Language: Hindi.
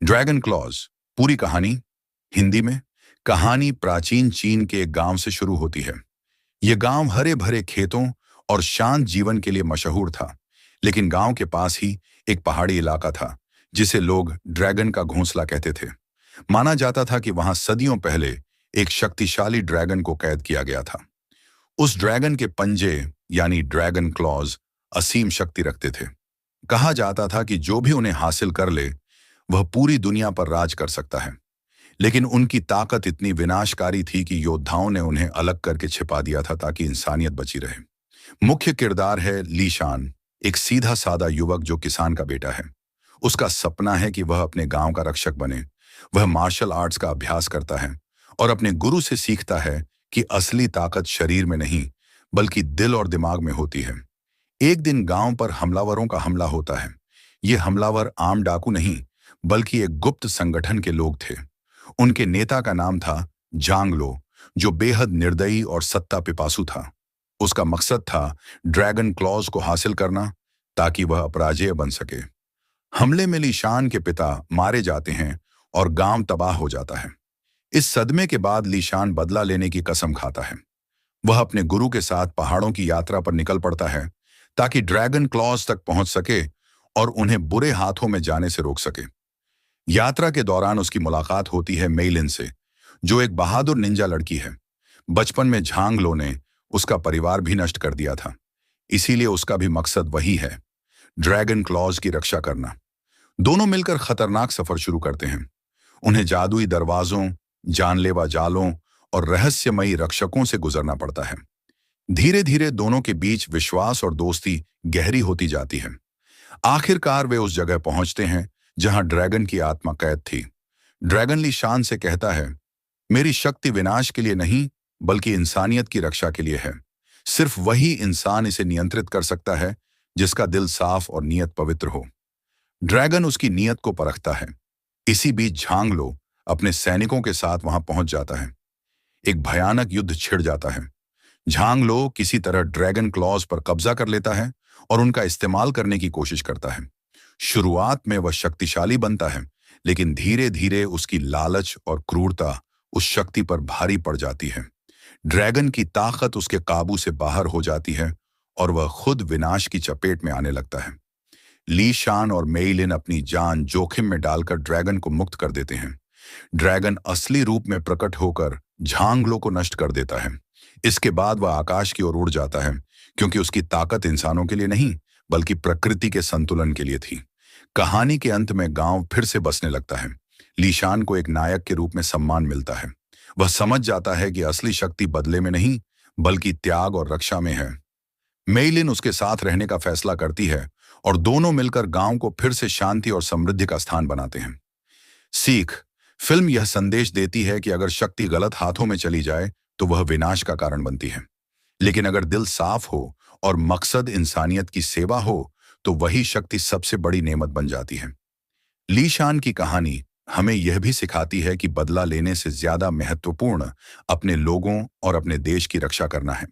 ड्रैगन क्लॉज पूरी कहानी हिंदी में। कहानी प्राचीन चीन के एक गांव से शुरू होती है। यह गांव हरे भरे खेतों और शांत जीवन के लिए मशहूर था, लेकिन गांव के पास ही एक पहाड़ी इलाका था जिसे लोग ड्रैगन का घोंसला कहते थे। माना जाता था कि वहां सदियों पहले एक शक्तिशाली ड्रैगन को कैद किया गया था। उस ड्रैगन के पंजे यानी ड्रैगन क्लॉज असीम शक्ति रखते थे। कहा जाता था कि जो भी उन्हें हासिल कर ले वह पूरी दुनिया पर राज कर सकता है, लेकिन उनकी ताकत इतनी विनाशकारी थी कि योद्धाओं ने उन्हें अलग करके छिपा दिया था ताकि इंसानियत बची रहे। मुख्य किरदार है ली शान, एक सीधा साधा युवक जो किसान का बेटा है। उसका सपना है कि वह अपने गांव का रक्षक बने। वह मार्शल आर्ट्स का अभ्यास करता है और अपने गुरु से सीखता है कि असली ताकत शरीर में नहीं बल्कि दिल और दिमाग में होती है। एक दिन गांव पर हमलावरों का हमला होता है। ये हमलावर आम डाकू नहीं बल्कि एक गुप्त संगठन के लोग थे। उनके नेता का नाम था झांग लो, जो बेहद निर्दयी और सत्ता पिपासु था। उसका मकसद था ड्रैगन क्लॉज को हासिल करना ताकि वह अपराजेय बन सके। हमले में ली शान के पिता मारे जाते हैं और गांव तबाह हो जाता है। इस सदमे के बाद ली शान बदला लेने की कसम खाता है। वह अपने गुरु के साथ पहाड़ों की यात्रा पर निकल पड़ता है ताकि ड्रैगन क्लॉज तक पहुंच सके और उन्हें बुरे हाथों में जाने से रोक सके। यात्रा के दौरान उसकी मुलाकात होती है मेइलिन से, जो एक बहादुर निंजा लड़की है। बचपन में झांग लो ने उसका परिवार भी नष्ट कर दिया था, इसीलिए उसका भी मकसद वही है, ड्रैगन क्लॉज की रक्षा करना। दोनों मिलकर खतरनाक सफर शुरू करते हैं। उन्हें जादुई दरवाजों, जानलेवा जालों और रहस्यमयी रक्षकों से गुजरना पड़ता है। धीरे धीरे दोनों के बीच विश्वास और दोस्ती गहरी होती जाती है। आखिरकार वे उस जगह पहुंचते हैं जहां ड्रैगन की आत्मा कैद थी। ड्रैगन ली शान से कहता है, मेरी शक्ति विनाश के लिए नहीं बल्कि इंसानियत की रक्षा के लिए है। सिर्फ वही इंसान इसे नियंत्रित कर सकता है जिसका दिल साफ और नीयत पवित्र हो। ड्रैगन उसकी नीयत को परखता है। इसी बीच झांग लो अपने सैनिकों के साथ वहां पहुंच जाता है। एक भयानक युद्ध छिड़ जाता है। झांग लो किसी तरह ड्रैगन क्लॉज पर कब्जा कर लेता है और उनका इस्तेमाल करने की कोशिश करता है। शुरुआत में वह शक्तिशाली बनता है, लेकिन धीरे धीरे उसकी लालच और क्रूरता उस शक्ति पर भारी पड़ जाती है। ड्रैगन की ताकत उसके काबू से बाहर हो जाती है और वह खुद विनाश की चपेट में आने लगता है। ली शान और मेइलिन अपनी जान जोखिम में डालकर ड्रैगन को मुक्त कर देते हैं। ड्रैगन असली रूप में प्रकट होकर झांगलो को नष्ट कर देता है। इसके बाद वह आकाश की ओर उड़ जाता है, क्योंकि उसकी ताकत इंसानों के लिए नहीं बल्कि प्रकृति के संतुलन के लिए थी। कहानी के अंत में गांव फिर से बसने लगता है। ली शान को एक नायक के रूप में सम्मान मिलता है। वह समझ जाता है कि असली शक्ति बदले में नहीं बल्कि त्याग और रक्षा में है। मेइलिन उसके साथ रहने का फैसला करती है और दोनों मिलकर गांव को फिर से शांति और समृद्धि का स्थान बनाते हैं। सीख: फिल्म यह संदेश देती है कि अगर शक्ति गलत हाथों में चली जाए तो वह विनाश का कारण बनती है, लेकिन अगर दिल साफ हो और मकसद इंसानियत की सेवा हो तो वही शक्ति सबसे बड़ी नेमत बन जाती है। ली शान की कहानी हमें यह भी सिखाती है कि बदला लेने से ज्यादा महत्वपूर्ण अपने लोगों और अपने देश की रक्षा करना है।